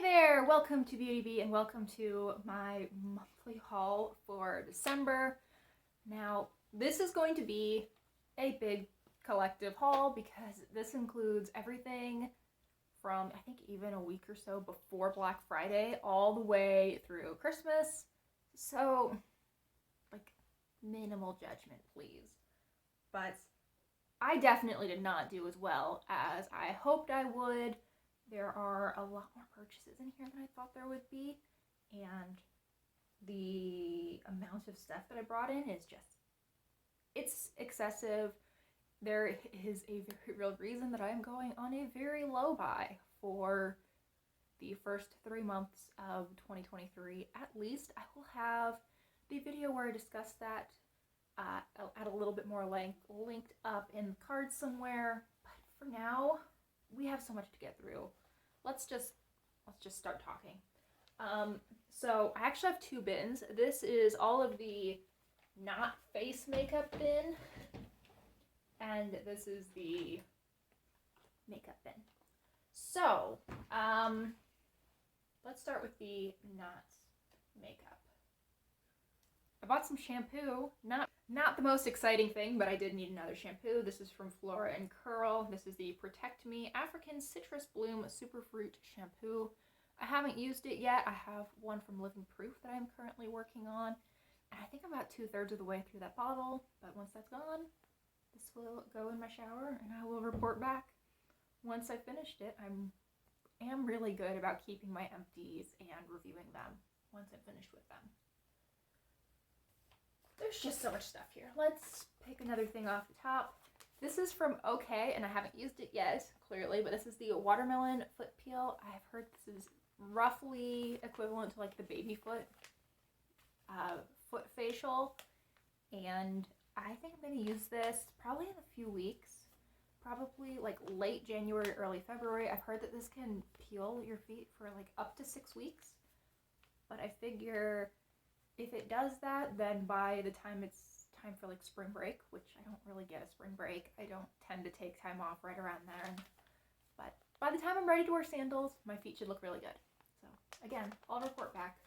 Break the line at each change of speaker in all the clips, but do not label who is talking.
Hey there! Welcome to Beauty Bee and welcome to my monthly haul for December. Now, this is going to be a big collective haul because this includes everything from I think even a week or so before Black Friday all the way through Christmas. So, like, minimal judgment, please. But I definitely did not do as well as I hoped I would. There are a lot more purchases in here than I thought there would be, and the amount of stuff that I brought in is just, it's excessive. There is a very real reason that I am going on a very low buy for the first 3 months of 2023. At least I will have the video where I discuss that at a little bit more length linked up in the cards somewhere. But for now, we have so much to get through. Let's just start talking. So I actually have 2 bins. This is all of the not face makeup bin, and this is the makeup bin. So let's start with the not makeup. I bought some shampoo. Not the most exciting thing, but I did need another shampoo. This is from Flora and Curl. This is the Protect Me African Citrus Bloom Superfruit Shampoo. I haven't used it yet. I have one from Living Proof that I'm currently working on. And I think I'm about 2/3 of the way through that bottle. But once that's gone, this will go in my shower and I will report back once I finished it. I am really good about keeping my empties and reviewing them once I'm finished with them. There's just so much stuff here. Let's pick another thing off the top. This is from OK, and I haven't used it yet, clearly, but this is the Watermelon Foot Peel. I have heard this is roughly equivalent to like the baby foot facial, and I think I'm going to use this probably in a few weeks, probably like late January, early February. I've heard that this can peel your feet for like up to 6 weeks, but I figure if it does that, then by the time it's time for like spring break, which I don't really get a spring break, I don't tend to take time off right around there, but by the time I'm ready to wear sandals, my feet should look really good. So again, I'll report back.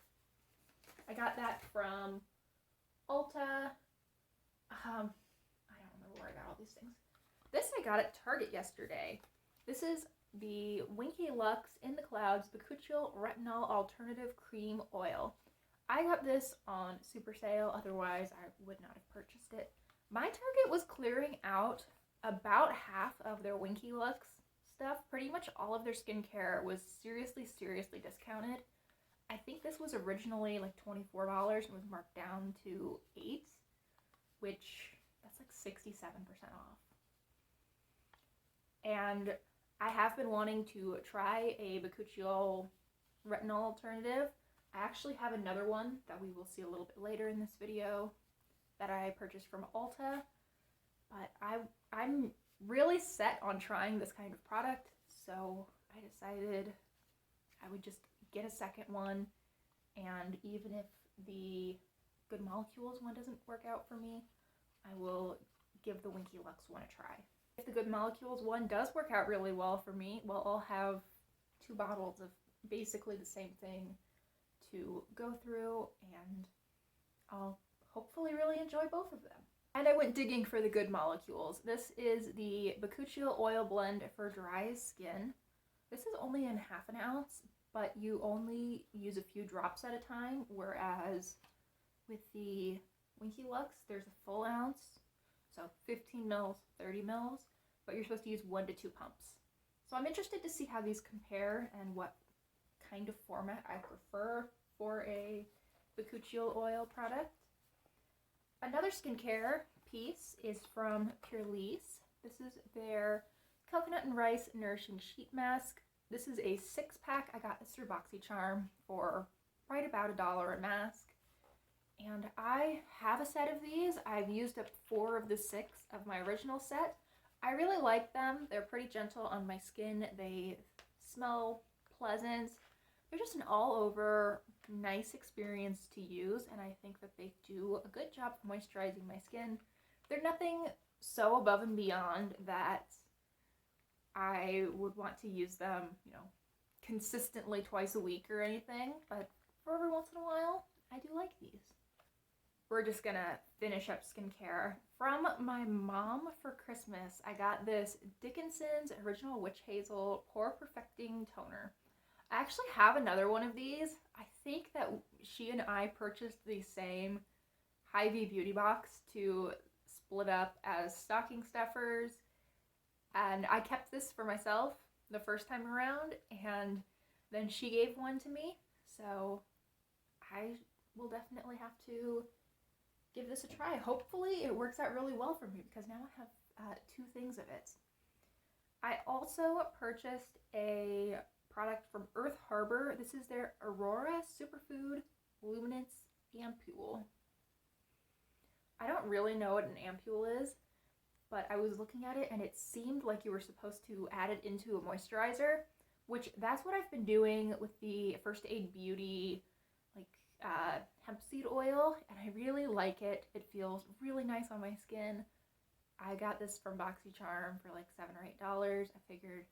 I got that from Ulta. I don't remember where I got all these things. This I got at Target yesterday. This is the Winky Lux In the Clouds Bakuchiol Retinol Alternative Cream Oil. I got this on super sale, otherwise I would not have purchased it. My Target was clearing out about half of their Winky Lux stuff. Pretty much all of their skincare was seriously discounted. I think this was originally like $24 and was marked down to $8, which that's like 67% off. And I have been wanting to try a Bakuchiol retinol alternative. I actually have another one that we will see a little bit later in this video that I purchased from Ulta, but I'm really set on trying this kind of product, so I decided I would just get a second one, and even if the Good Molecules one doesn't work out for me, I will give the Winky Lux one a try. If the Good Molecules one does work out really well for me, well, I'll have 2 bottles of basically the same thing to go through, and I'll hopefully really enjoy both of them. And I went digging for the Good Molecules. This is the Bakuchiol Oil Blend for dry skin. This is only in half an ounce, but you only use a few drops at a time, whereas with the Winky Lux, there's a full ounce, so 15 mils, 30 mils, but you're supposed to use 1 to 2 pumps. So I'm interested to see how these compare and what kind of format I prefer for a Bakuchiol oil product. Another skincare piece is from Purlisse. This is their Coconut and Rice Nourishing Sheet Mask. This is a 6-pack. I got this through BoxyCharm for right about $1 a mask. And I have a set of these. I've used up 4 of the 6 of my original set. I really like them. They're pretty gentle on my skin. They smell pleasant. They're just an all-over nice experience to use, and I think that they do a good job of moisturizing my skin. They're nothing so above and beyond that I would want to use them, consistently twice a week or anything, but for every once in a while, I do like these. We're just gonna finish up skincare. From my mom for Christmas, I got this Dickinson's Original Witch Hazel Pore Perfecting Toner. I actually have another one of these. I think that she and I purchased the same Hy-Vee beauty box to split up as stocking stuffers, and I kept this for myself the first time around, and then she gave one to me, so I will definitely have to give this a try. Hopefully it works out really well for me, because now I have 2 things of it. I also purchased a product from Earth Harbor. This is their Aurora Superfood Luminance Ampule. I don't really know what an ampule is, but I was looking at it and it seemed like you were supposed to add it into a moisturizer, which that's what I've been doing with the First Aid Beauty hemp seed oil, and I really like it. It feels really nice on my skin. I got this from BoxyCharm for like $7 or $8. I figured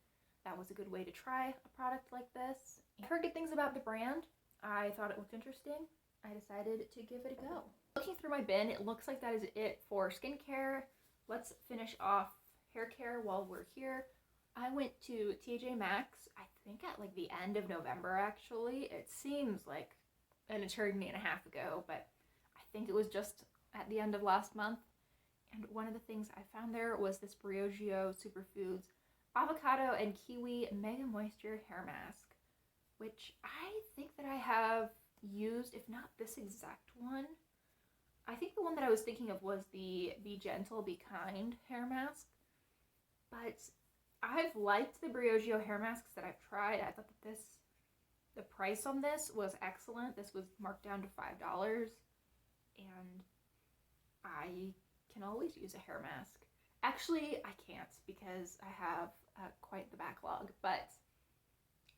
that was a good way to try a product like this. I heard good things about the brand. I thought it looked interesting. I decided to give it a go. Looking through my bin, it looks like that is it for skincare. Let's finish off hair care while we're here. I went to TJ Maxx, I think at like the end of November actually. It seems like an eternity and a half ago, but I think it was just at the end of last month. And one of the things I found there was this Briogeo Superfoods Avocado and Kiwi Mega Moisture Hair Mask, which I think that I have used, if not this exact one. I think the one that I was thinking of was the Be Gentle, Be Kind hair mask. But I've liked the Briogeo hair masks that I've tried. I thought that the price on this was excellent. This was marked down to $5. And I can always use a hair mask. Actually, I can't because I have quite the backlog, but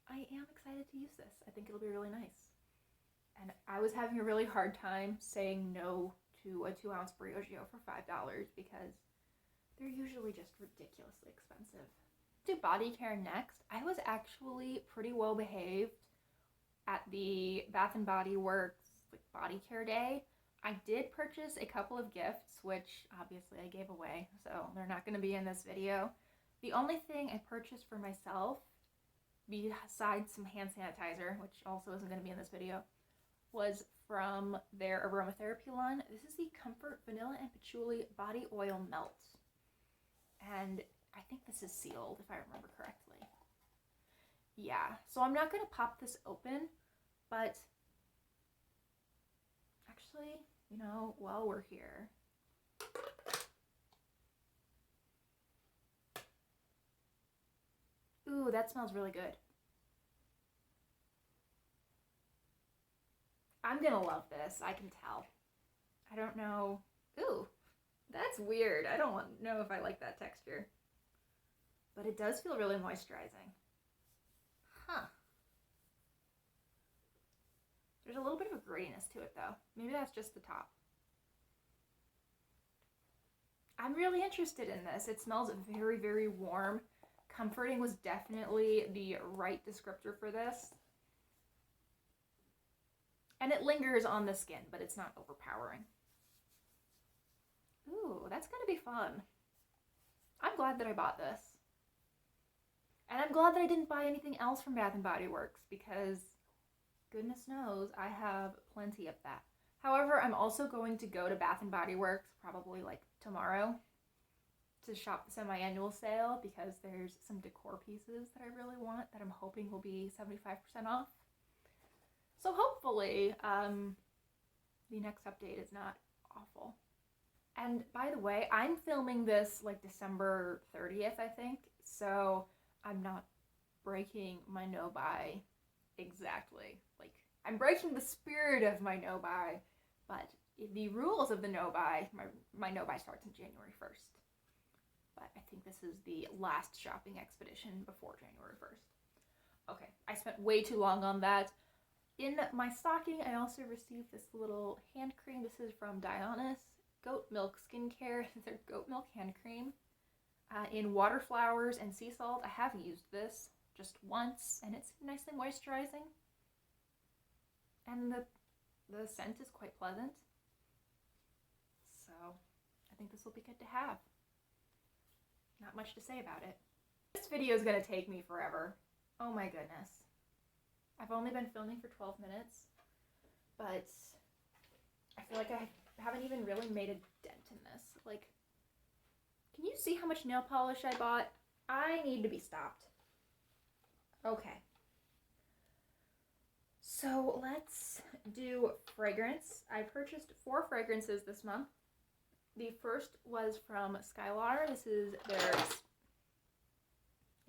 I am excited to use this. I think it'll be really nice. And I was having a really hard time saying no to a 2-ounce Briogeo for $5 because they're usually just ridiculously expensive. To body care next, I was actually pretty well behaved at the Bath & Body Works body care day. I did purchase a couple of gifts, which obviously I gave away, so they're not going to be in this video. The only thing I purchased for myself, besides some hand sanitizer, which also isn't going to be in this video, was from their aromatherapy line. This is the Comfort Vanilla and Patchouli Body Oil Melt. And I think this is sealed, if I remember correctly. Yeah, so I'm not going to pop this open, but actually, you know, while we're here, ooh, that smells really good. I'm gonna love this, I can tell. I don't know. Ooh, that's weird. I don't know if I like that texture. But it does feel really moisturizing. Huh. There's a little bit of a grittiness to it though. Maybe that's just the top. I'm really interested in this. It smells very, very warm. Comforting was definitely the right descriptor for this. And it lingers on the skin, but it's not overpowering. Ooh, that's gonna be fun. I'm glad that I bought this. And I'm glad that I didn't buy anything else from Bath & Body Works because goodness knows I have plenty of that. However, I'm also going to go to Bath & Body Works probably like tomorrow to shop the semi-annual sale because there's some decor pieces that I really want that I'm hoping will be 75% off. So hopefully the next update is not awful. And by the way, I'm filming this like December 30th, I think, so I'm not breaking my no-buy exactly. Like, I'm breaking the spirit of my no-buy, but the rules of the no-buy, my no-buy starts on January 1st. But I think this is the last shopping expedition before January 1st. Okay, I spent way too long on that. In my stocking, I also received this little hand cream. This is from Dionis Goat Milk Skincare. Their goat milk hand cream in water flowers and sea salt. I have used this. just once, and it's nicely moisturizing. And the scent is quite pleasant. So I think this will be good to have. Not much to say about it. This video is going to take me forever. Oh my goodness. I've only been filming for 12 minutes, but I feel like I haven't even really made a dent in this. Like, can you see how much nail polish I bought? I need to be stopped. Okay. So let's do fragrance. I purchased 4 fragrances this month. The first was from Skylar. This is their...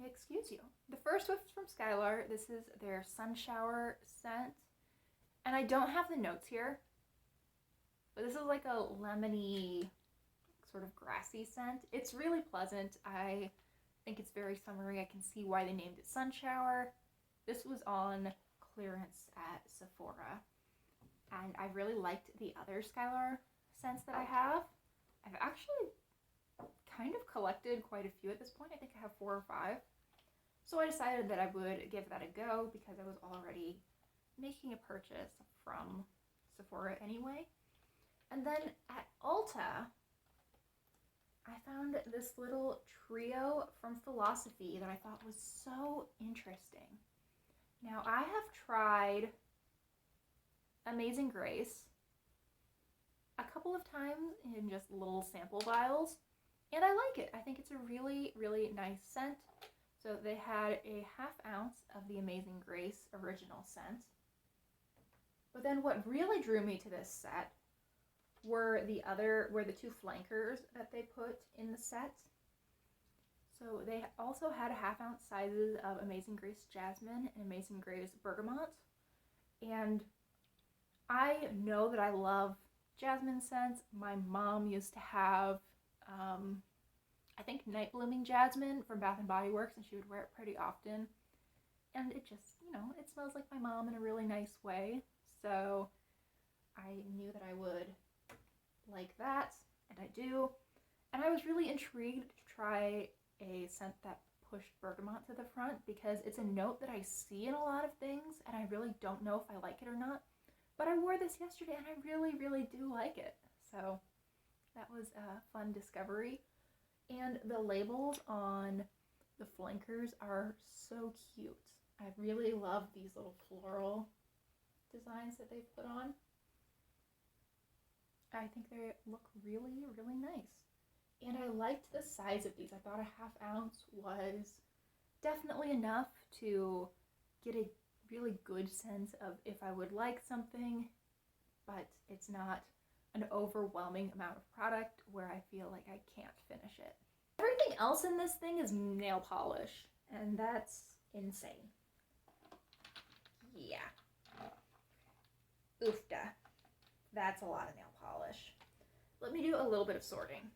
Excuse you. The first was from Skylar. This is their Sun Shower scent. And I don't have the notes here, but this is like a lemony, sort of grassy scent. It's really pleasant. I think it's very summery. I can see why they named it Sun Shower. This was on clearance at Sephora. And I really liked the other Skylar scents that I have. I've actually kind of collected quite a few at this point. I think I have 4 or 5. So I decided that I would give that a go because I was already making a purchase from Sephora anyway. And then at Ulta, I found this little trio from Philosophy that I thought was so interesting. Now, I have tried Amazing Grace a couple of times in just little sample vials, and I like it. I think it's a really, really nice scent. So they had a ½ ounce of the Amazing Grace original scent. But then what really drew me to this set were the 2 flankers that they put in the set. So they also had ½ ounce sizes of Amazing Grace Jasmine and Amazing Grace Bergamot. And I know that I love jasmine scents. My mom used to have, I think, Night Blooming Jasmine from Bath & Body Works, and she would wear it pretty often. And it just, it smells like my mom in a really nice way. So I knew that I would like that, and I do. And I was really intrigued to try a scent that pushed bergamot to the front because it's a note that I see in a lot of things, and I really don't know if I like it or not. But I wore this yesterday, and I really, really do like it. So that was a fun discovery. And the labels on the flankers are so cute. I really love these little floral designs that they've put on. I think they look really, really nice. And I liked the size of these. I thought a ½ ounce was definitely enough to get a really good sense of if I would like something, but it's not an overwhelming amount of product where I feel like I can't finish it. Everything else in this thing is nail polish, and that's insane. Yeah. Oofda. That's a lot of nail polish. Let me do a little bit of sorting.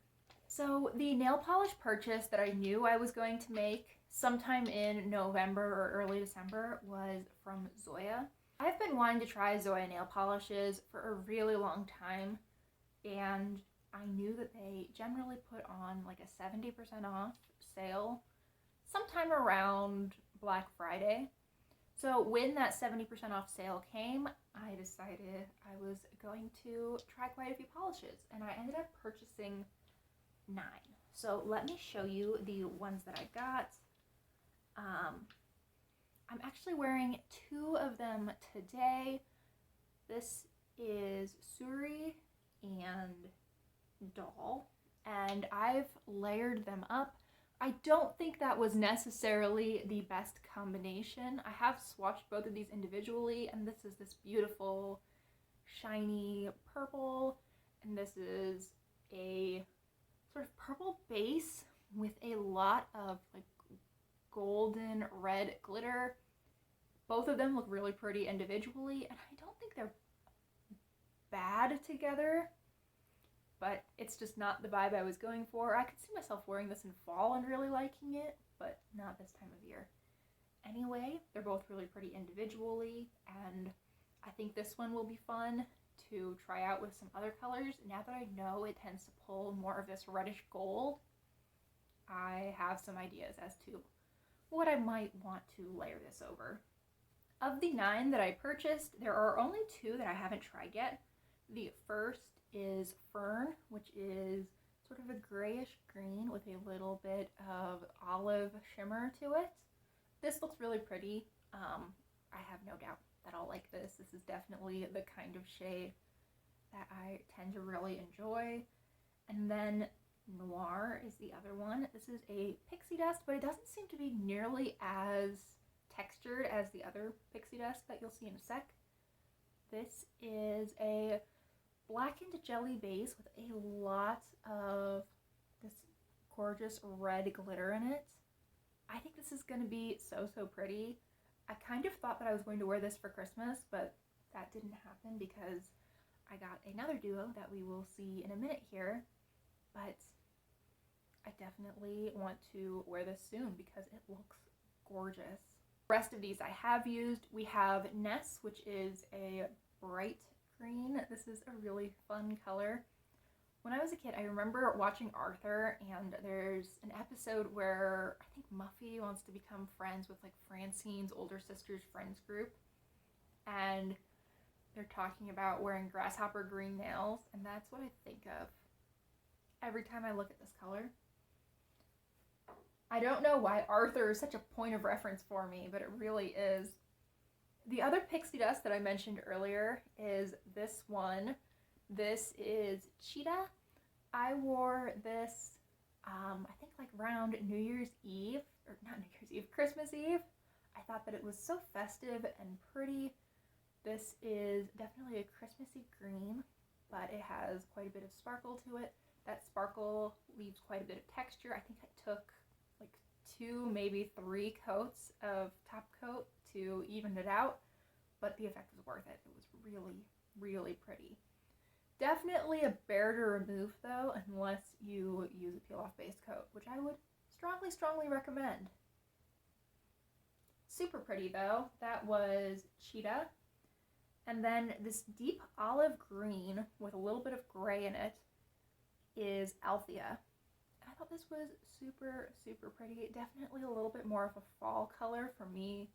So the nail polish purchase that I knew I was going to make sometime in November or early December was from Zoya. I've been wanting to try Zoya nail polishes for a really long time, and I knew that they generally put on like a 70% off sale sometime around Black Friday. So when that 70% off sale came, I decided I was going to try quite a few polishes, and I ended up purchasing 9. So let me show you the ones that I got. I'm actually wearing 2 of them today. This is Suri and Doll, and I've layered them up. I don't think that was necessarily the best combination. I have swatched both of these individually, and this is this beautiful shiny purple, and this is a sort of purple base with a lot of like golden red glitter. Both of them look really pretty individually, and I don't think they're bad together, but it's just not the vibe I was going for. I could see myself wearing this in fall and really liking it, but not this time of year. Anyway, they're both really pretty individually, and I think this one will be fun to try out with some other colors. Now that I know it tends to pull more of this reddish gold, I have some ideas as to what I might want to layer this over. Of the 9 that I purchased, there are only 2 that I haven't tried yet. The first is Fern, which is sort of a grayish green with a little bit of olive shimmer to it. This looks really pretty. I have no doubt that I'll like this. This is definitely the kind of shade that I tend to really enjoy. And then Noir is the other one. This is a pixie dust, but it doesn't seem to be nearly as textured as the other pixie dust that you'll see in a sec. This is a blackened jelly base with a lot of this gorgeous red glitter in it. I think this is going to be so pretty. I kind of thought that I was going to wear this for Christmas, but that didn't happen because I got another duo that we will see in a minute here. But I definitely want to wear this soon because it looks gorgeous. The rest of these I have used. We have Ness, which is a bright green. This is a really fun color. When I was a kid, I remember watching Arthur, and there's an episode where I think Muffy wants to become friends with like Francine's older sister's friends group, and they're talking about wearing grasshopper green nails, and that's what I think of every time I look at this color. I don't know why Arthur is such a point of reference for me, but it really is. The other pixie dust that I mentioned earlier is this one. This is Cheetah. I wore this, I think like around New Year's Eve, or not New Year's Eve, Christmas Eve. I thought that it was so festive and pretty. This is definitely a Christmassy green, but it has quite a bit of sparkle to it. That sparkle leaves quite a bit of texture. I think I took like 2, maybe 3 coats of top coat to even it out, but the effect was worth it. It was really pretty. Definitely a bear to remove though, unless you use a peel off base coat, which I would strongly recommend. Super pretty though. That was Cheetah. And then this deep olive green with a little bit of gray in it is Althea. I thought this was super pretty. Definitely a little bit more of a fall color for me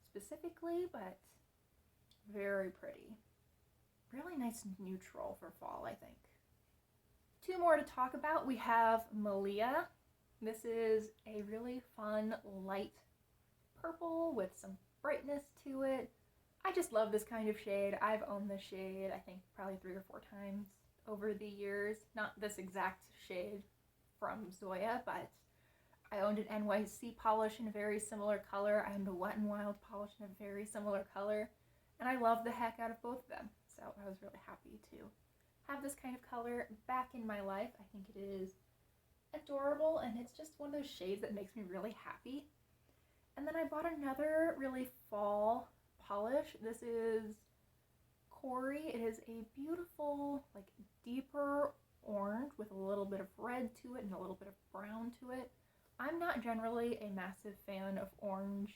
specifically, but very pretty. Really nice neutral for fall, I think. 2 more to talk about. We have Malia. This is a really fun light purple with some brightness to it. I just love this kind of shade. I've owned this shade, I think, probably 3 or 4 times over the years. Not this exact shade from Zoya, but I owned an NYC polish in a very similar color. I owned a Wet n Wild polish in a very similar color. And I love the heck out of both of them. So I was really happy to have this kind of color back in my life. I think it is adorable, and it's just one of those shades that makes me really happy. And then I bought another really fall polish. This is Corey. It is a beautiful, like, deeper orange with a little bit of red to it and a little bit of brown to it. I'm not generally a massive fan of orange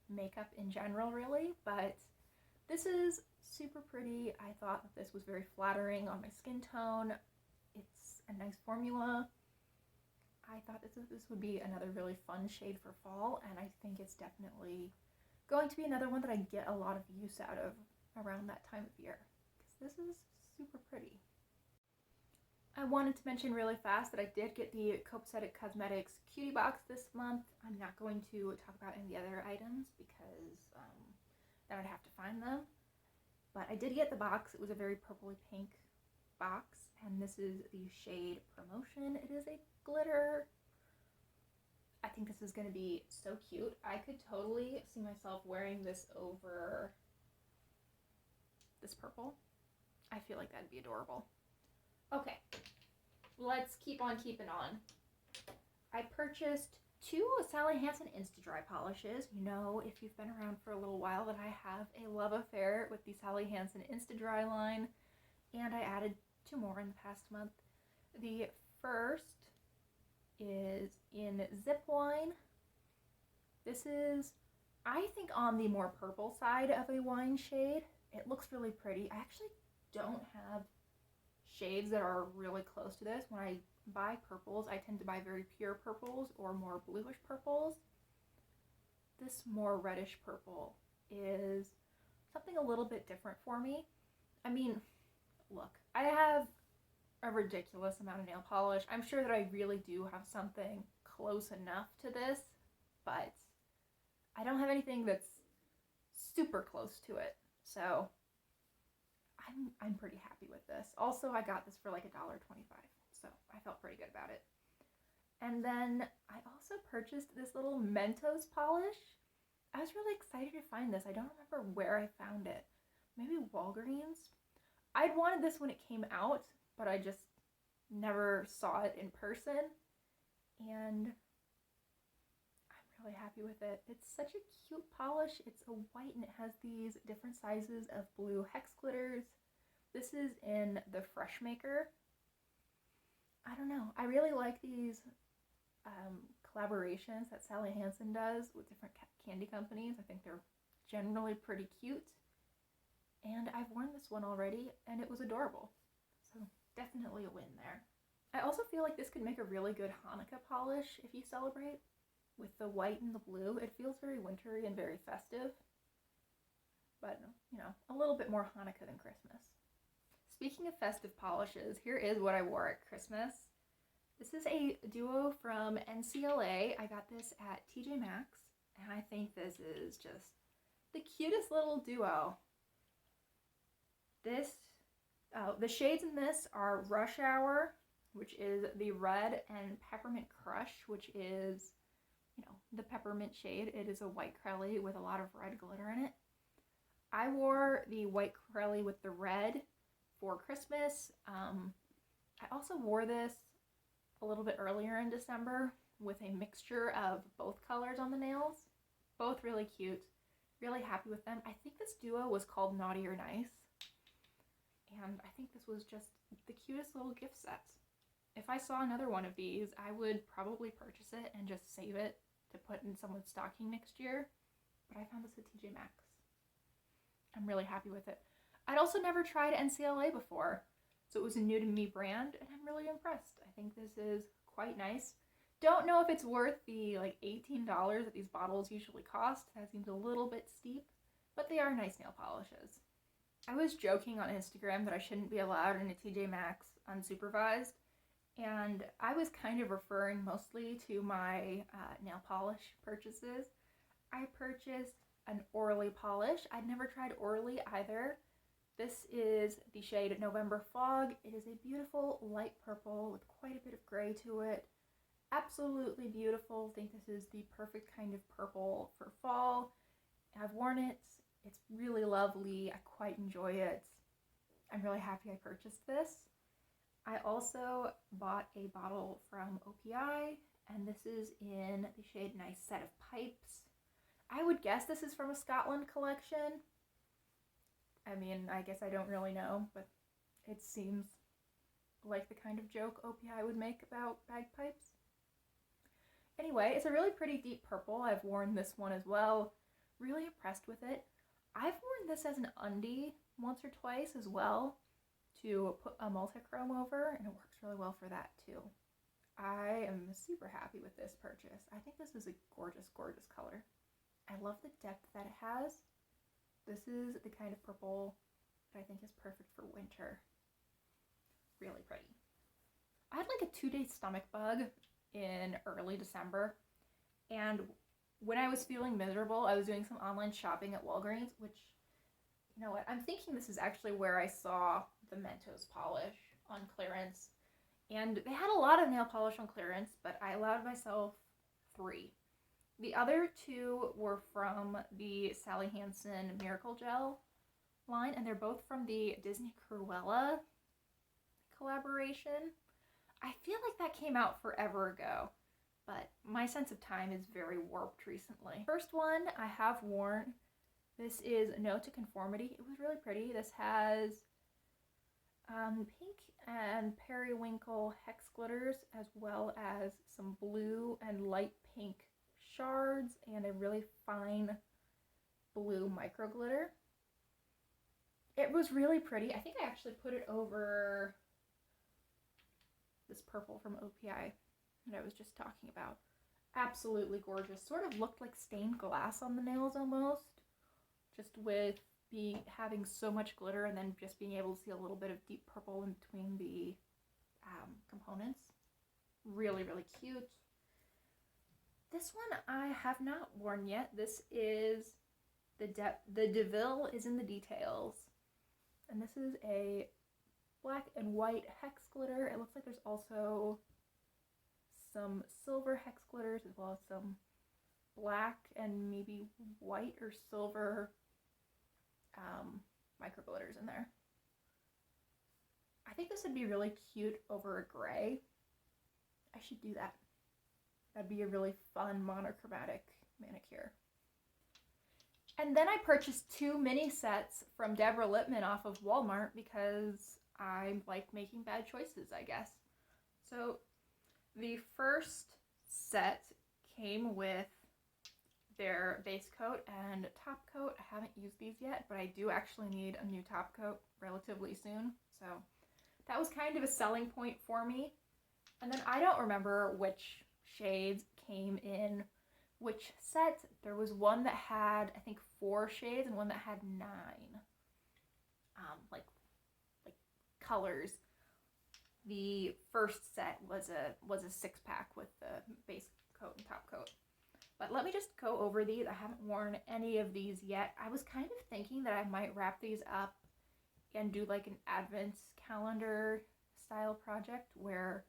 makeup in general, really, but this is super pretty. I thought that this was very flattering on my skin tone. It's a nice formula. I thought this would be another really fun shade for fall, and I think it's definitely going to be another one that I get a lot of use out of around that time of year, because this is super pretty. I wanted to mention really fast that I did get the Copacetic Cosmetics Cutie Box this month. I'm not going to talk about any other items because then I'd have to find them. But I did get the box. It was a very purpley pink box, and this is the shade Promotion. It is a glitter. I think this is going to be so cute. I could totally see myself wearing this over this purple. I feel like that'd be adorable. Okay, let's keep on keeping on. I purchased 2 Sally Hansen Insta-Dry polishes. You know, if you've been around for a little while, that I have a love affair with the Sally Hansen Insta-Dry line, and I added 2 more in the past month. The first is in Zip Wine. This is, I think, on the more purple side of a wine shade. It looks really pretty. I actually don't have shades that are really close to this. When I buy purples, I tend to buy very pure purples or more bluish purples. this more reddish purple is something a little bit different for me. I mean, look, I have a ridiculous amount of nail polish. I'm sure that I really do have something close enough to this, but I don't have anything that's super close to it. So I'm pretty happy with this. Also, I got this for like $1.25, so I felt pretty good about it. And then I also purchased this little Mentos polish. I was really excited to find this. I don't remember where I found it. Maybe Walgreens? I'd wanted this when it came out, but I just never saw it in person. And I'm really happy with it. It's such a cute polish. It's a white and it has these different sizes of blue hex glitters. This is in the Fresh Maker. I don't know. I really like these collaborations that Sally Hansen does with different candy companies. I think they're generally pretty cute. And I've worn this one already and it was adorable. So definitely a win there. I also feel like this could make a really good Hanukkah polish if you celebrate. With the white and the blue, it feels very wintry and very festive. But, you know, a little bit more Hanukkah than Christmas. Speaking of festive polishes, here is what I wore at Christmas. This is a duo from NCLA. I got this at TJ Maxx, and I think this is just the cutest little duo. The shades in this are Rush Hour, which is the red, and Peppermint Crush, which is, you know, the peppermint shade. It is a white Crelly with a lot of red glitter in it. I wore the white Crelly with the red for Christmas. I also wore this a little bit earlier in December with a mixture of both colors on the nails. Both really cute. Really happy with them. I think this duo was called Naughty or Nice. And I think this was just the cutest little gift set. If I saw another one of these, I would probably purchase it and just save it to put in someone's stocking next year. But I found this at TJ Maxx. I'm really happy with it. I'd also never tried NCLA before, so it was a new to me brand, and I'm really impressed. I think this is quite nice. Don't know if it's worth the like $18 that these bottles usually cost. That seems a little bit steep, but they are nice nail polishes. I was joking on Instagram that I shouldn't be allowed into TJ Maxx unsupervised, and I was kind of referring mostly to my nail polish purchases. I purchased an Orly polish. I'd never tried Orly either. This is the shade November Fog. It is a beautiful light purple with quite a bit of gray to it. Absolutely beautiful. I think this is the perfect kind of purple for fall. I've worn it. It's really lovely. I quite enjoy it. I'm really happy I purchased this. I also bought a bottle from OPI, and this is in the shade Nice Set of Pipes. I would guess this is from a Scotland collection. I mean, I guess I don't really know, but it seems like the kind of joke OPI would make about bagpipes. Anyway, it's a really pretty deep purple. I've worn this one as well. Really impressed with it. I've worn this as an undie once or twice as well to put a multi-chrome over, and it works really well for that too. I am super happy with this purchase. I think this is a gorgeous, gorgeous color. I love the depth that it has. This is the kind of purple that I think is perfect for winter. Really pretty. I had like a 2-day stomach bug in early December, and when I was feeling miserable, I was doing some online shopping at Walgreens, which, you know what, I'm thinking this is actually where I saw the Mentos polish on clearance. And they had a lot of nail polish on clearance, but I allowed myself 3. The other 2 were from the Sally Hansen Miracle Gel line, and they're both from the Disney Cruella collaboration. I feel like that came out forever ago, but my sense of time is very warped recently. First one I have worn. This is No to Conformity. It was really pretty. This has pink and periwinkle hex glitters, as well as some blue and light pink shards and a really fine blue micro glitter. It was really pretty. I think I actually put it over this purple from OPI that I was just talking about. Absolutely gorgeous. Sort of looked like stained glass on the nails almost. Just with having so much glitter and then just being able to see a little bit of deep purple in between the components. Really, really cute. This one I have not worn yet. This is the Deville is in the details. And this is a black and white hex glitter. It looks like there's also some silver hex glitters as well as some black and maybe white or silver micro glitters in there. I think this would be really cute over a gray. I should do that. That'd be a really fun monochromatic manicure. And then I purchased 2 mini sets from Deborah Lippmann off of Walmart because I like making bad choices, I guess. So the first set came with their base coat and top coat. I haven't used these yet, but I do actually need a new top coat relatively soon. So that was kind of a selling point for me. And then I don't remember which shades came in which set. There was one that had, I think, 4 shades and one that had 9. Like colors. The first set was a 6-pack with the base coat and top coat. But let me just go over these. I haven't worn any of these yet. I was kind of thinking that I might wrap these up and do like an advent calendar style project where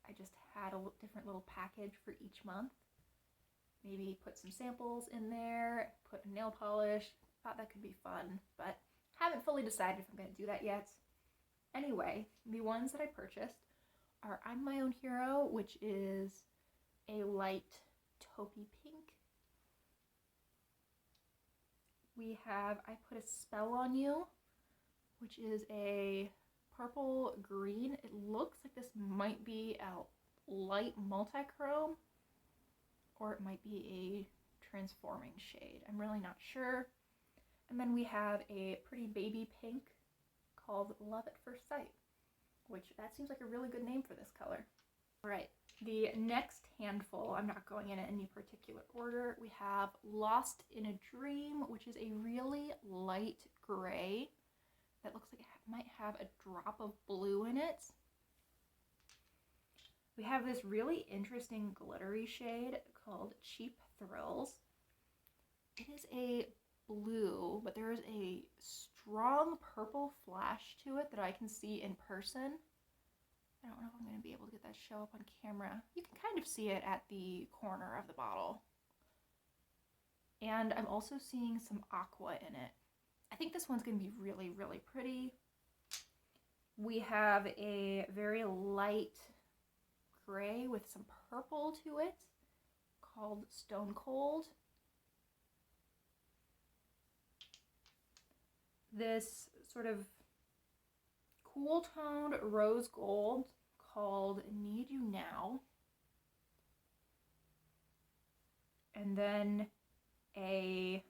I just had a different little package for each month. Maybe put some samples in there, put a nail polish. Thought that could be fun, but haven't fully decided if I'm going to do that yet. Anyway, the ones that I purchased are I'm My Own Hero, which is a light taupey pink. We have I Put a Spell on You, which is a purple green. It looks like this might be a light multichrome, or it might be a transforming shade. I'm really not sure. And then we have a pretty baby pink called Love at First Sight, which that seems like a really good name for this color. All right, the next handful, I'm not going in any particular order. We have Lost in a Dream, which is a really light gray that looks like it might have a drop of blue in it. We have this really interesting glittery shade called Cheap Thrills. It is a blue, but there is a strong purple flash to it that I can see in person. I don't know if I'm going to be able to get that show up on camera. You can kind of see it at the corner of the bottle. And I'm also seeing some aqua in it. I think this one's going to be really, really pretty. We have a very light gray with some purple to it called Stone Cold. This sort of cool toned rose gold called Need You Now. And then a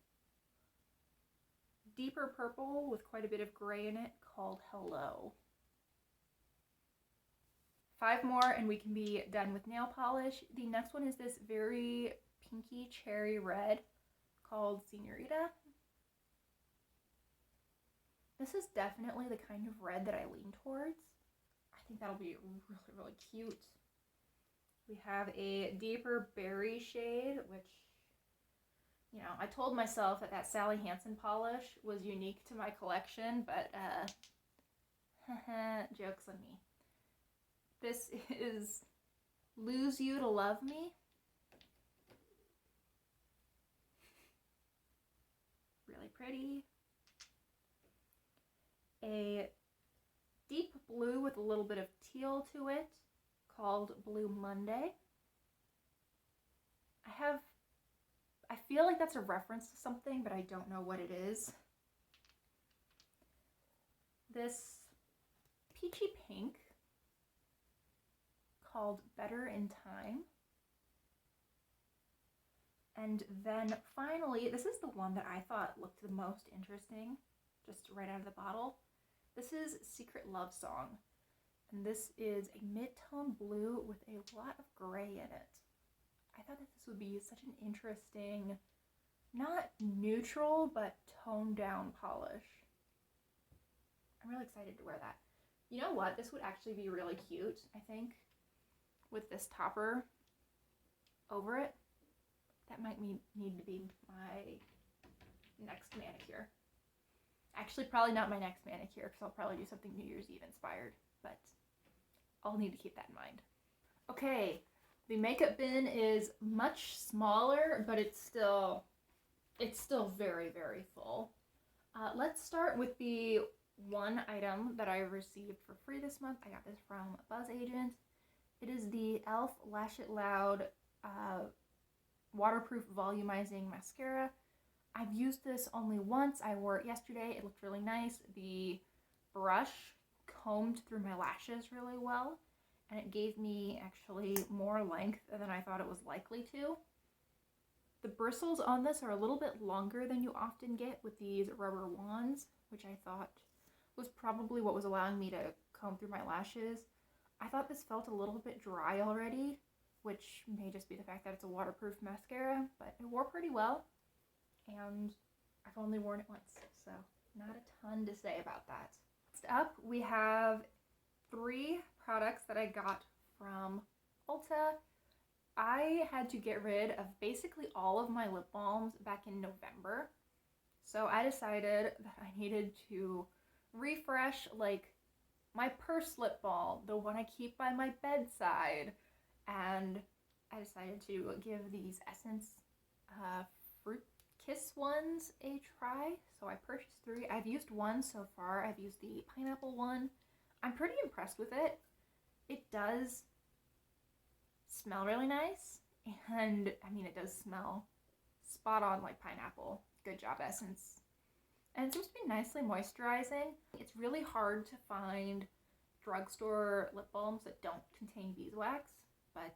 deeper purple with quite a bit of gray in it called Hello. 5 more and we can be done with nail polish. The next one is this very pinky cherry red called Senorita. This is definitely the kind of red that I lean towards. I think that'll be really, really cute. We have a deeper berry shade, which, you know, I told myself that Sally Hansen polish was unique to my collection, but joke's on me. This is Lose You to Love Me. Really pretty. A deep blue with a little bit of teal to it called Blue Monday. I feel like that's a reference to something, but I don't know what it is. This peachy pink called Better in Time. And then finally, this is the one that I thought looked the most interesting, just right out of the bottle. This is Secret Love Song, and this is a mid-tone blue with a lot of gray in it. I thought that this would be such an interesting, not neutral, but toned down polish. I'm really excited to wear that. You know what? This would actually be really cute, I think, with this topper over it. That might need to be my next manicure. Actually, probably not my next manicure, because I'll probably do something New Year's Eve inspired, but I'll need to keep that in mind. Okay, the makeup bin is much smaller, but it's still very, very full. Let's start with the one item that I received for free this month. I got this from Buzz Agent. It is the e.l.f. Lash It Loud waterproof volumizing mascara. I've used this only once. I wore it yesterday. It looked really nice. The brush combed through my lashes really well, and it gave me actually more length than I thought it was likely to. The bristles on this are a little bit longer than you often get with these rubber wands, which I thought was probably what was allowing me to comb through my lashes. I thought this felt a little bit dry already, which may just be the fact that it's a waterproof mascara, but it wore pretty well, and I've only worn it once, so not a ton to say about that. Next up, we have 3 products that I got from Ulta. I had to get rid of basically all of my lip balms back in November, so I decided that I needed to refresh, like, my purse lip balm, the one I keep by my bedside, and I decided to give these Essence Fruit Kiss ones a try. So I purchased 3. I've used one so far. I've used the pineapple one. I'm pretty impressed with it. It does smell really nice, and I mean, it does smell spot on like pineapple. Good job, Essence. And it seems to be nicely moisturizing. It's really hard to find drugstore lip balms that don't contain beeswax, but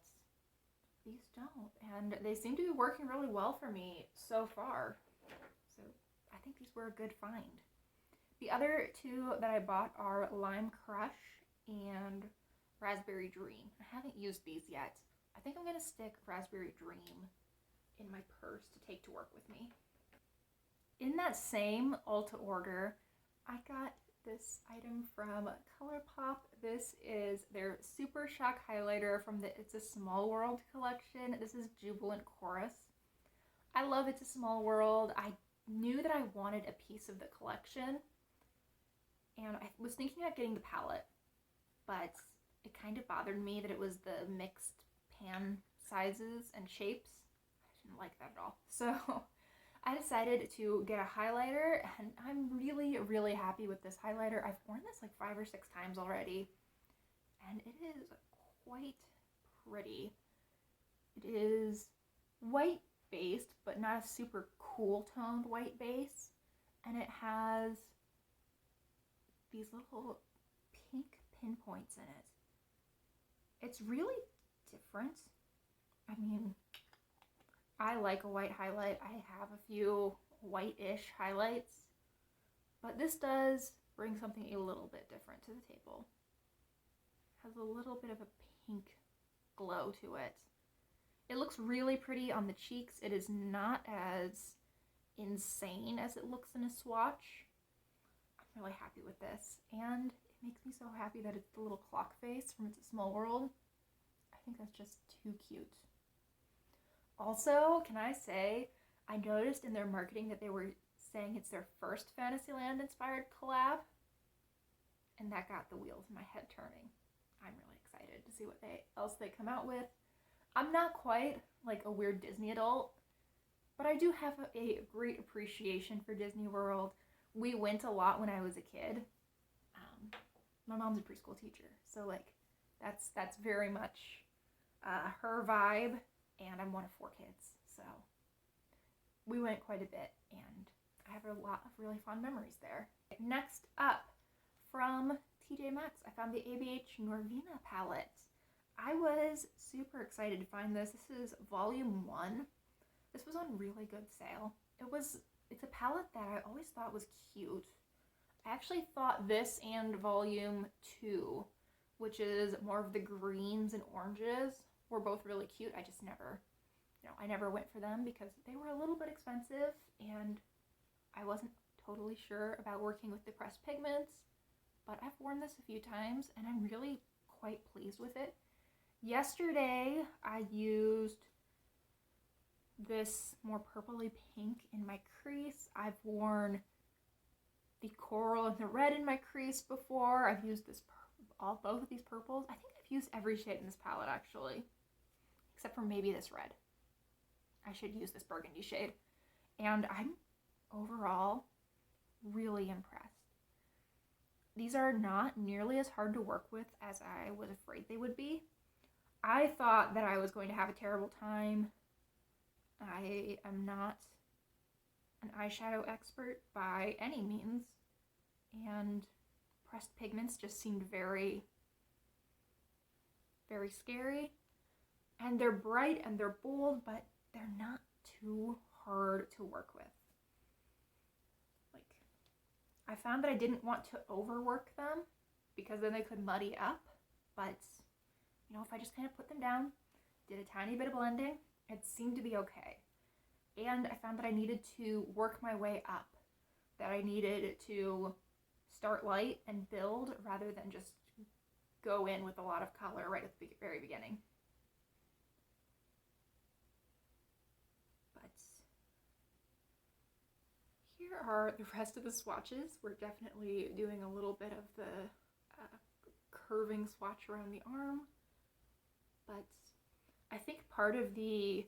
these don't, and they seem to be working really well for me so far. So I think these were a good find. The other 2 that I bought are Lime Crush and Raspberry Dream. I haven't used these yet. I think I'm going to stick Raspberry Dream in my purse to take to work with me. In that same Ulta order, I got this item from ColourPop. This is their Super Shock Highlighter from the It's a Small World collection. This is Jubilant Chorus. I love It's a Small World. I knew that I wanted a piece of the collection, and I was thinking about getting the palette, but it kind of bothered me that it was the mixed pan sizes and shapes. I didn't like that at all. So I decided to get a highlighter, and I'm really, really happy with this highlighter. I've worn this like 5 or 6 times already, and it is quite pretty. It is white based, but not a super cool toned white base, and it has these little pink pinpoints in it. It's really different. I mean, I like a white highlight. I have a few white-ish highlights, but this does bring something a little bit different to the table. It has a little bit of a pink glow to it. It looks really pretty on the cheeks. It is not as insane as it looks in a swatch. I'm really happy with this, and it makes me so happy that it's the little clock face from It's a Small World. I think that's just too cute. Also, can I say, I noticed in their marketing that they were saying it's their first Fantasyland inspired collab, and that got the wheels in my head turning. I'm really excited to see what else they come out with. I'm not quite like a weird Disney adult, but I do have a great appreciation for Disney World. We went a lot when I was a kid. My mom's a preschool teacher, so like that's very much her vibe, and I'm one of 4 kids, so we went quite a bit, and I have a lot of really fond memories there. Next up, from TJ Maxx, I found the ABH Norvina palette. I was super excited to find this. This is volume 1. This was on really good sale. It's a palette that I always thought was cute. I actually thought this and volume 2, which is more of the greens and oranges, were both really cute. I just never I never went for them because they were a little bit expensive and I wasn't totally sure about working with the pressed pigments, but I've worn this a few times and I'm really quite pleased with it. Yesterday I used this more purpley pink in my crease. I've worn the coral and the red in my crease before. I've used this both of these purples. I think I've used every shade in this palette actually, except for maybe this red. I should use this burgundy shade. And I'm overall really impressed. These are not nearly as hard to work with as I was afraid they would be. I thought that I was going to have a terrible time. I am not an eyeshadow expert by any means, and pressed pigments just seemed very, very scary. And they're bright and they're bold, but they're not too hard to work with. Like, I found that I didn't want to overwork them because then they could muddy up, but if I just kind of put them down, did a tiny bit of blending, it seemed to be okay. And I found that I needed to work my way up, that I needed to start light and build rather than just go in with a lot of color right at the very beginning. But here are the rest of the swatches. We're definitely doing a little bit of the curving swatch around the arm, but I think part of the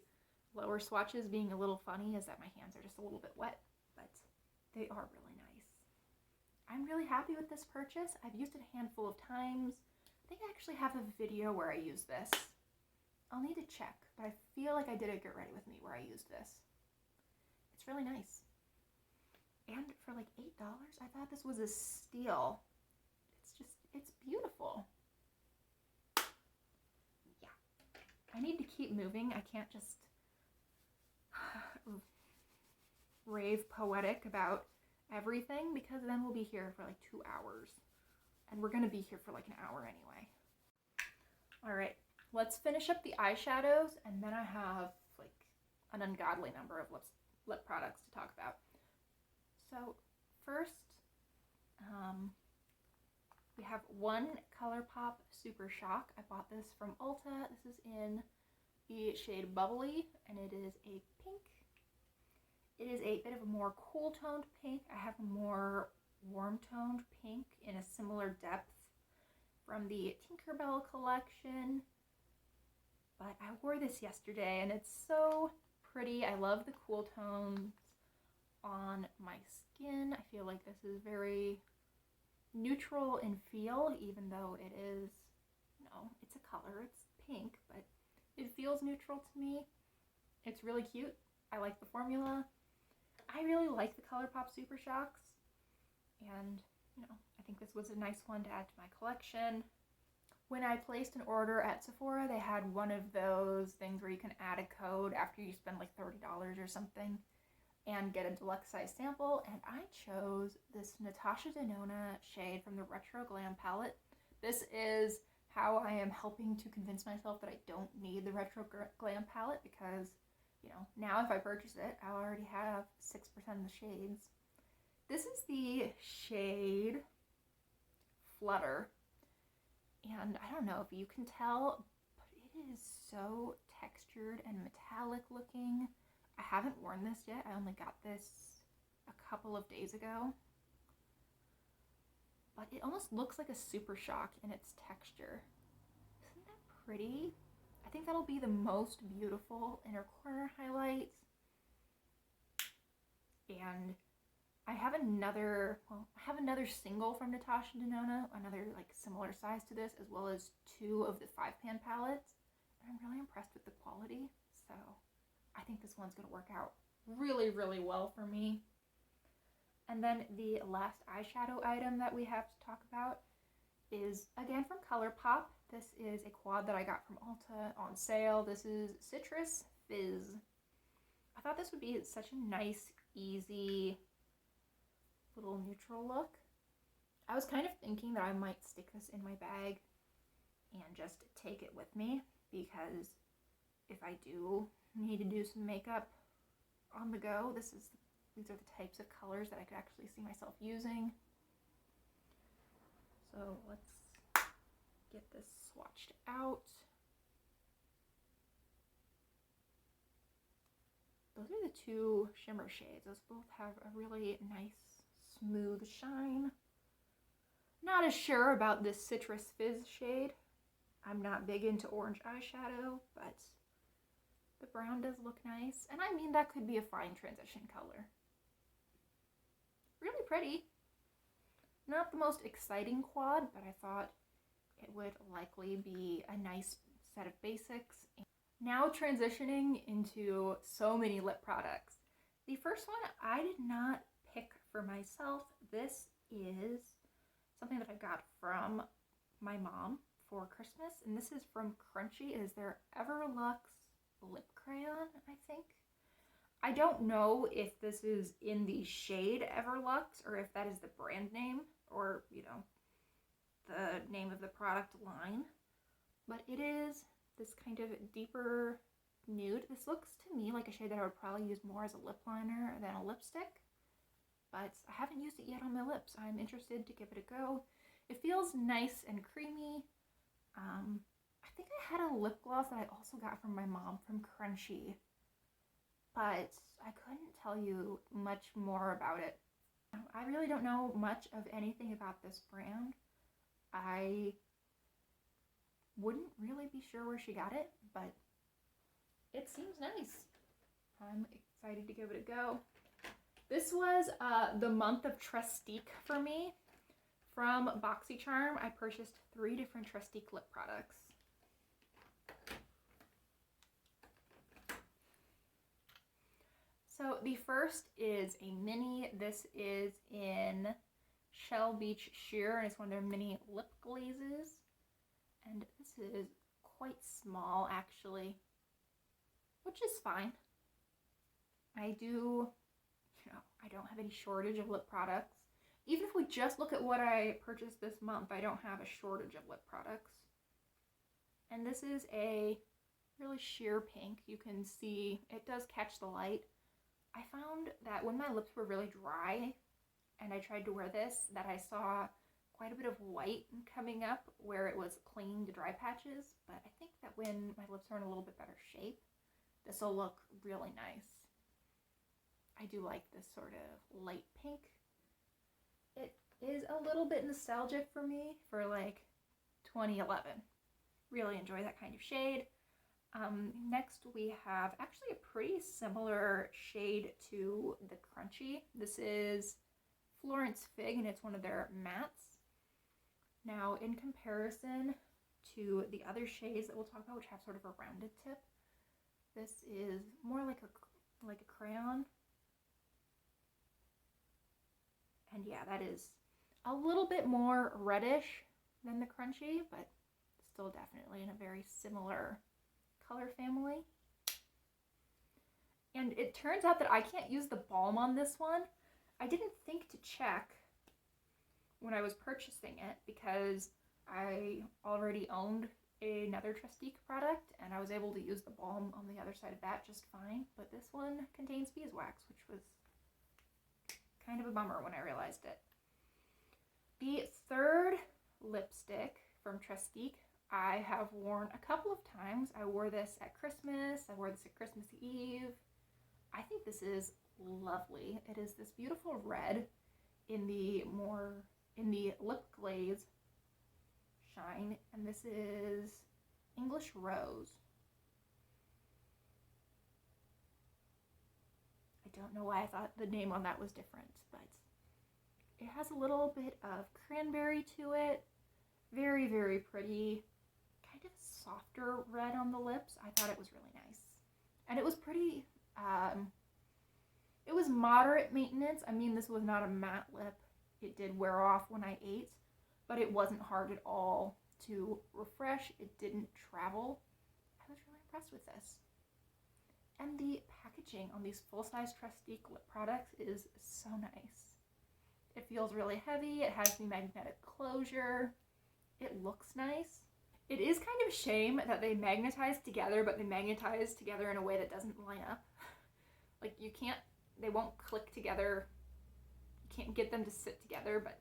lower swatches being a little funny is that my hands are just a little bit wet, but they are really nice. I'm really happy with this purchase. I've used it a handful of times. I think I actually have a video where I use this. I'll need to check, but I feel like I did a Get Ready With Me where I used this. It's really nice. And for like $8, I thought this was a steal. It's beautiful. Yeah. I need to keep moving. I can't just rave poetic about everything because then we'll be here for like 2 hours. And we're going to be here for like an hour anyway. Alright, let's finish up the eyeshadows and then I have like an ungodly number of lip products to talk about. So first, we have one ColourPop Super Shock. I bought this from Ulta. This is in the shade Bubbly, and it is a pink. It is a bit of a more cool toned pink. I have a more warm toned pink in a similar depth from the Tinkerbell collection. But I wore this yesterday and it's so pretty. I love the cool tones on my skin. I feel like this is very neutral in feel, even though it is, it's a color, it's pink, but it feels neutral to me. It's really cute. I like the formula. I really like the ColourPop Super Shocks, and I think this was a nice one to add to my collection. When I placed an order at Sephora, they had one of those things where you can add a code after you spend like $30 or something and get a deluxe size sample, and I chose this Natasha Denona shade from the Retro Glam palette. This is how I am helping to convince myself that I don't need the Retro Glam palette because, now if I purchase it, I already have 6% of the shades. This is the shade Flutter, and I don't know if you can tell, but it is so textured and metallic looking. I haven't worn this yet. I only got this a couple of days ago. But it almost looks like a Super Shock in its texture. Isn't that pretty? I think that'll be the most beautiful inner corner highlight. And I have another single from Natasha Denona, another like similar size to this, as well as 2 of the 5-pan palettes. And I'm really impressed with the quality. So I think this one's going to work out really, really well for me. And then the last eyeshadow item that we have to talk about is, again, from ColourPop. This is a quad that I got from Ulta on sale. This is Citrus Fizz. I thought this would be such a nice, easy, little neutral look. I was kind of thinking that I might stick this in my bag and just take it with me, because if I do need to do some makeup on the go, these are the types of colors that I could actually see myself using. So let's get this swatched out. Those are the two shimmer shades. Those both have a really nice, smooth shine. Not as sure about this Citrus Fizz shade. I'm not big into orange eyeshadow, but the brown does look nice. And I mean, that could be a fine transition color. Really pretty. Not the most exciting quad, but I thought it would likely be a nice set of basics. Now transitioning into so many lip products. The first one I did not pick for myself. This is something that I got from my mom for Christmas, and this is from Crunchy. It is their Everlux lip crayon, I think. I don't know if this is in the shade Everlux or if that is the brand name or, you know, the name of the product line, but it is this kind of deeper nude. This looks to me like a shade that I would probably use more as a lip liner than a lipstick, but I haven't used it yet on my lips. I'm interested to give it a go. It feels nice and creamy. I think I had a lip gloss that I also got from my mom from Crunchy, but I couldn't tell you much more about it. I really don't know much of anything about this brand. I wouldn't really be sure where she got it, but it seems nice. I'm excited to give it a go. This was the month of Trestique for me. From BoxyCharm, I purchased 3 different Trestique lip products. So the first is a mini. This is in Shell Beach Sheer, and it's one of their mini lip glazes. And this is quite small, actually, which is fine. I don't have any shortage of lip products. Even if we just look at what I purchased this month, I don't have a shortage of lip products. And this is a really sheer pink. You can see it does catch the light. I found that when my lips were really dry and I tried to wear this, that I saw quite a bit of white coming up where it was clinging to dry patches. But I think that when my lips are in a little bit better shape, this will look really nice. I do like this sort of light pink. It is a little bit nostalgic for me for like 2011. Really enjoy that kind of shade. Next we have actually a pretty similar shade to the Crunchy. This is Florence Fig, and it's one of their mattes. Now in comparison to the other shades that we'll talk about, which have sort of a rounded tip, this is more like a crayon. And yeah, that is a little bit more reddish than the Crunchy, but still definitely in a very similar color family. And it turns out that I can't use the balm on this one. I didn't think to check when I was purchasing it because I already owned another Trestique product and I was able to use the balm on the other side of that just fine. But this one contains beeswax, which was kind of a bummer when I realized it. The third lipstick from Trestique I have worn a couple of times. I wore this at Christmas. I wore this at Christmas Eve. I think this is lovely. It is this beautiful red in the lip glaze shine, and this is English Rose. I don't know why I thought the name on that was different, but it has a little bit of cranberry to it. Very, very pretty. Kind of softer red on the lips. I thought it was really nice. And it was pretty, it was moderate maintenance. I mean, this was not a matte lip. It did wear off when I ate, but it wasn't hard at all to refresh. It didn't travel. I was really impressed with this. And the packaging on these full-size Trestique lip products is so nice. It feels really heavy. It has the magnetic closure. It looks nice. It is kind of a shame that they magnetize together, but they magnetize together in a way that doesn't line up. Like you can't, they won't click together. You can't get them to sit together, but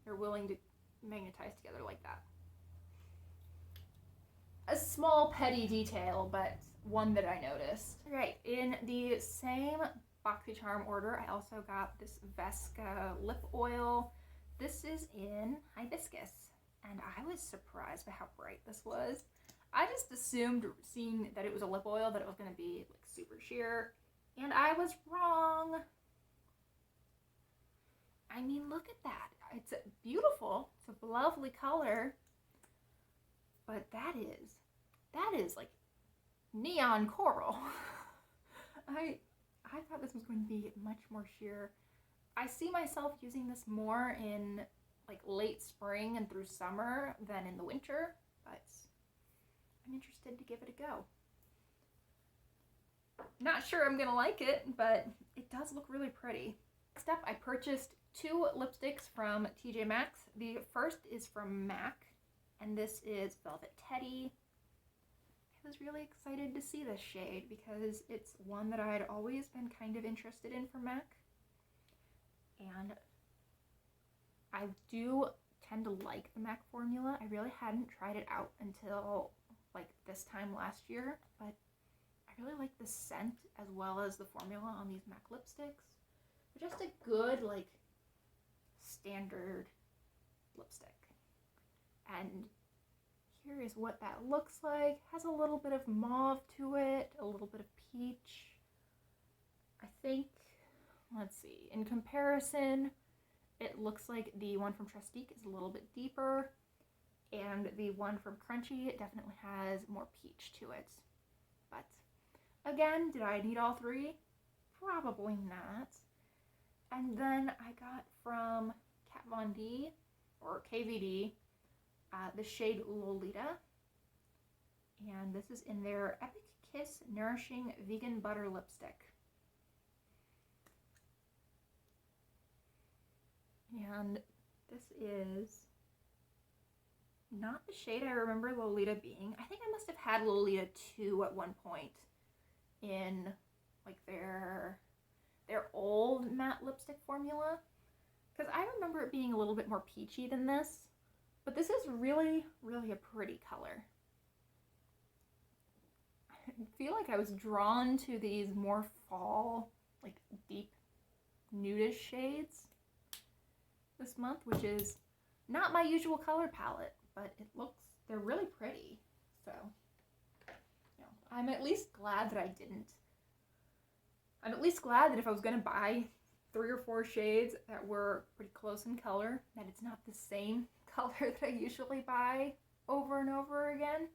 they're willing to magnetize together like that. A small petty detail, but one that I noticed. Right, in the same BoxyCharm order, I also got this Vesca lip oil. This is in hibiscus, and I was surprised by how bright this was. I just assumed, seeing that it was a lip oil, that it was going to be like super sheer, and I was wrong. I mean, look at that. It's beautiful. It's a lovely color, but that is like neon coral. I thought this was going to be much more sheer. I see myself using this more in like late spring and through summer than in the winter, but I'm interested to give it a go. Not sure I'm gonna like it, but it does look really pretty. Next up, I purchased 2 lipsticks from TJ Maxx. The first is from MAC, and this is Velvet Teddy. I was really excited to see this shade because it's one that I had always been kind of interested in from MAC. And I do tend to like the MAC formula. I really hadn't tried it out until like this time last year, but I really like the scent as well as the formula on these MAC lipsticks. They're just a good, like, standard lipstick. And here is what that looks like. Has a little bit of mauve to it, a little bit of peach. I think, let's see, in comparison, it looks like the one from Trestique is a little bit deeper, and the one from Crunchy definitely has more peach to it. But again, did I need all 3? Probably not. And then I got from Kat Von D, or KVD, the shade Lolita. And this is in their Epic Kiss Nourishing Vegan Butter Lipstick. And this is not the shade I remember Lolita being. I think I must have had Lolita 2 at one point in like their old matte lipstick formula, because I remember it being a little bit more peachy than this, but this is really, really a pretty color. I feel like I was drawn to these more fall, like deep nudish shades this month, which is not my usual color palette, but they're really pretty. So, you know, I'm at least glad that I didn't. I'm at least glad that if I was going to buy 3 or 4 shades that were pretty close in color, that it's not the same color that I usually buy over and over again.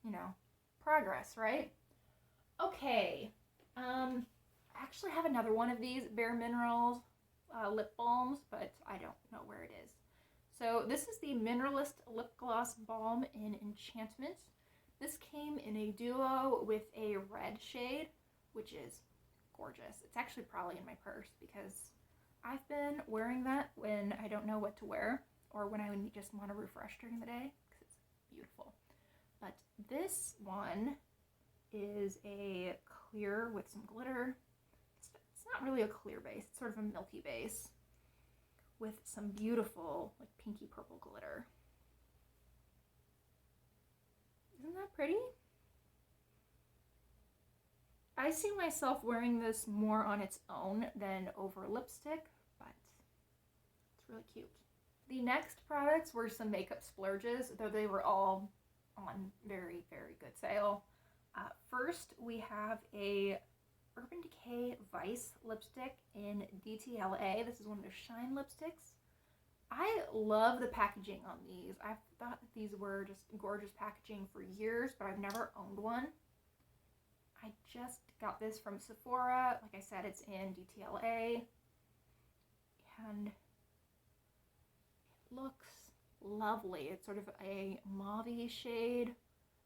You know, progress, right? Okay, I actually have another one of these Bare Minerals lip balms, but I don't know where it is. So this is the Mineralist Lip Gloss Balm in Enchantment. This came in a duo with a red shade, which is gorgeous. It's actually probably in my purse because I've been wearing that when I don't know what to wear or when I just want to refresh during the day because it's beautiful. But this one is a clear with some glitter. It's not really a clear base, it's sort of a milky base with some beautiful like pinky purple glitter. Isn't that pretty? I see myself wearing this more on its own than over lipstick, but it's really cute. The next products were some makeup splurges, though they were all on very, very good sale. First, we have a Urban Decay Vice lipstick in DTLA. This is one of their Shine lipsticks. I love the packaging on these. I've thought that these were just gorgeous packaging for years, but I've never owned one. I just got this from Sephora. Like I said, it's in DTLA. And it looks lovely. It's sort of a mauve-y shade.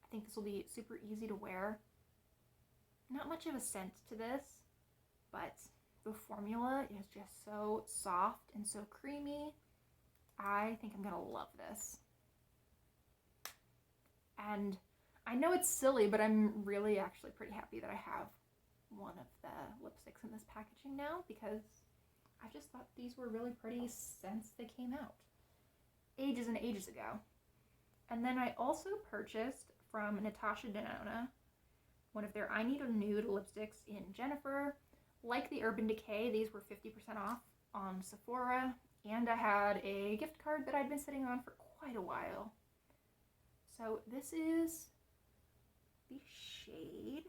I think this will be super easy to wear. Not much of a scent to this, but the formula is just so soft and so creamy. I think I'm gonna love this. And I know it's silly, but I'm really actually pretty happy that I have one of the lipsticks in this packaging now, because I just thought these were really pretty since they came out ages and ages ago. And then I also purchased from Natasha Denona one of their I Need a Nude lipsticks in Jennifer. Like the Urban Decay, these were 50% off on Sephora, and I had a gift card that I'd been sitting on for quite a while. So this is the shade.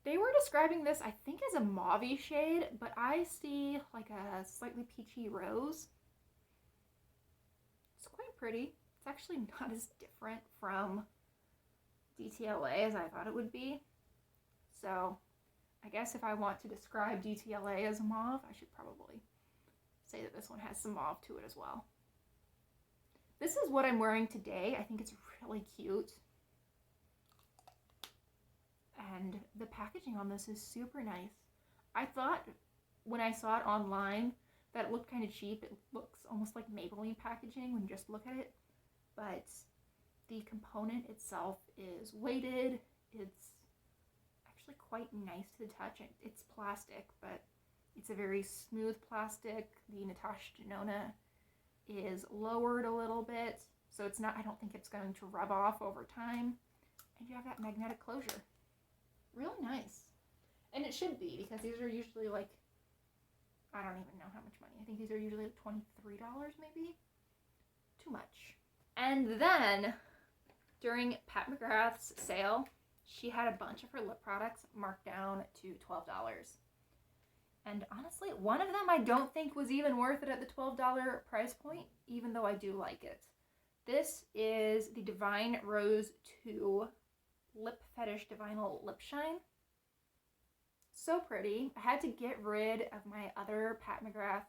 They were describing this, I think, as a mauve-y shade, but I see like a slightly peachy rose. It's quite pretty. It's actually not as different from DTLA as I thought it would be. So I guess if I want to describe DTLA as mauve, I should probably say that this one has some mauve to it as well. This is what I'm wearing today. I think it's really cute. And the packaging on this is super nice. I thought when I saw it online that it looked kind of cheap. It looks almost like Maybelline packaging when you just look at it. But the component itself is weighted. It's actually quite nice to the touch. It's plastic, but it's a very smooth plastic. The Natasha Denona is lowered a little bit, so it's not, I don't think it's going to rub off over time. And you have that magnetic closure. Really nice. And it should be, because these are usually like, I don't even know how much money. I think these are usually like $23 maybe. Too much. And then during Pat McGrath's sale, she had a bunch of her lip products marked down to $12. And honestly, one of them I don't think was even worth it at the $12 price point, even though I do like it. This is the Divine Rose 2 Lip Fetish Divinal Lip Shine. So pretty. I had to get rid of my other Pat McGrath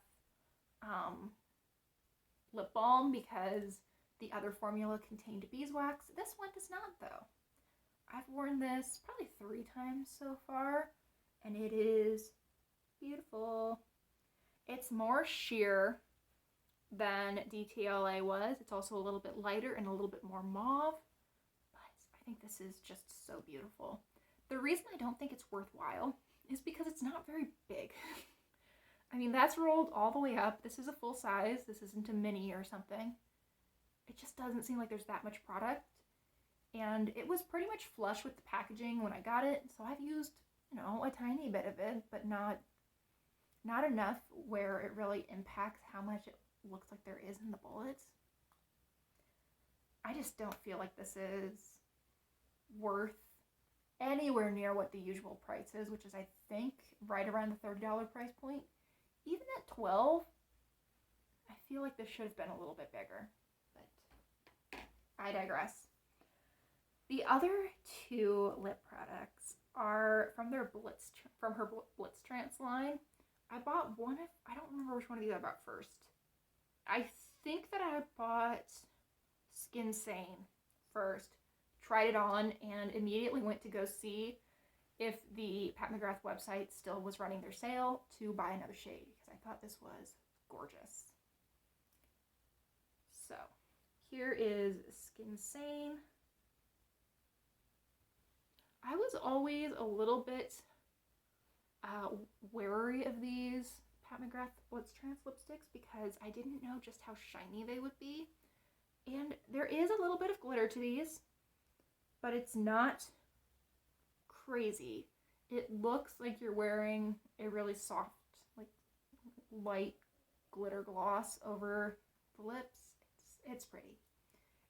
lip balm because the other formula contained beeswax. This one does not, though. I've worn this probably 3 times so far, and it is beautiful. It's more sheer than DTLA was. It's also a little bit lighter and a little bit more mauve, but I think this is just so beautiful. The reason I don't think it's worthwhile is because it's not very big. I mean, that's rolled all the way up. This is a full size. This isn't a mini or something. It just doesn't seem like there's that much product. And it was pretty much flush with the packaging when I got it. So I've used, a tiny bit of it, but not enough where it really impacts how much it looks like there is in the bullets. I just don't feel like this is worth anywhere near what the usual price is, which is, I think, right around the $30 price point. Even at $12, I feel like this should have been a little bit bigger, but I digress. The other 2 lip products are from her Blitz Trance line. I bought one of, I don't remember which one of these I bought first. I think that I bought Skin Sane first, tried it on, and immediately went to go see if the Pat McGrath website still was running their sale to buy another shade, because I thought this was gorgeous. So, here is Skin Sane. I was always a little bit wary of these Pat McGrath Blitz Trance lipsticks because I didn't know just how shiny they would be. And there is a little bit of glitter to these, but it's not crazy. It looks like you're wearing a really soft, like light glitter gloss over the lips. It's pretty.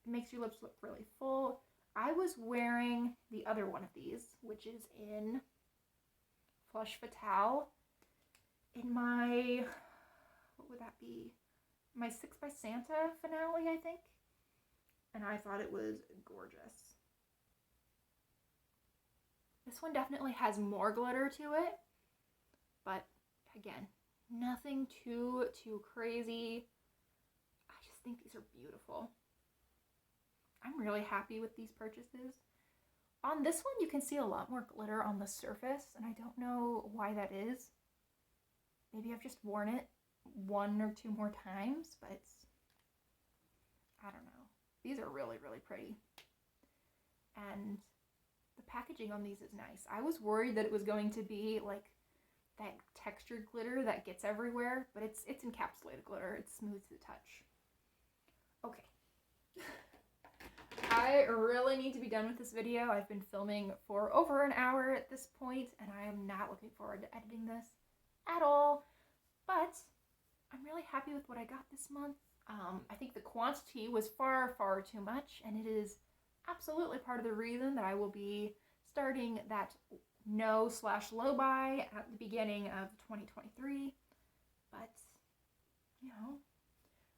It makes your lips look really full. I was wearing the other one of these, which is in Flush Fatale, in my, what would that be? My 6 by Santa finale, I think. And I thought it was gorgeous. This one definitely has more glitter to it, but again, nothing too crazy. I just think these are beautiful. I'm really happy with these purchases. On this one, you can see a lot more glitter on the surface, and I don't know why that is. Maybe I've just worn it 1 or 2 more times, but I don't know. These are really, really pretty. And the packaging on these is nice. I was worried that it was going to be like that textured glitter that gets everywhere, but it's encapsulated glitter. It's smooth to the touch. Okay. I really need to be done with this video. I've been filming for over an hour at this point, and I am not looking forward to editing this at all, but I'm really happy with what I got this month. I think the quantity was far, far too much, and it is absolutely part of the reason that I will be starting that no/low buy at the beginning of 2023. But, you know,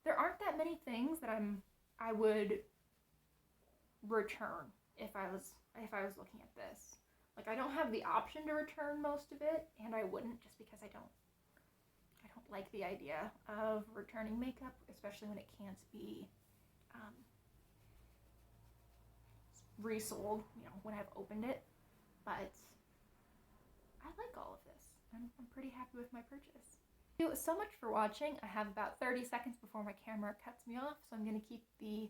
there aren't that many things that I would return if I was looking at this. Like, I don't have the option to return most of it, and I wouldn't, just because I don't like the idea of returning makeup, especially when it can't be resold, you know, when I've opened it. But I like all of this. I'm pretty happy with my purchase. Thank you so much for watching. I have about 30 seconds before my camera cuts me off, so I'm going to keep the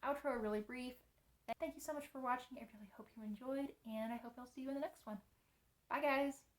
outro really brief. Thank you so much for watching. I really hope you enjoyed, and I hope I'll see you in the next one. Bye, guys!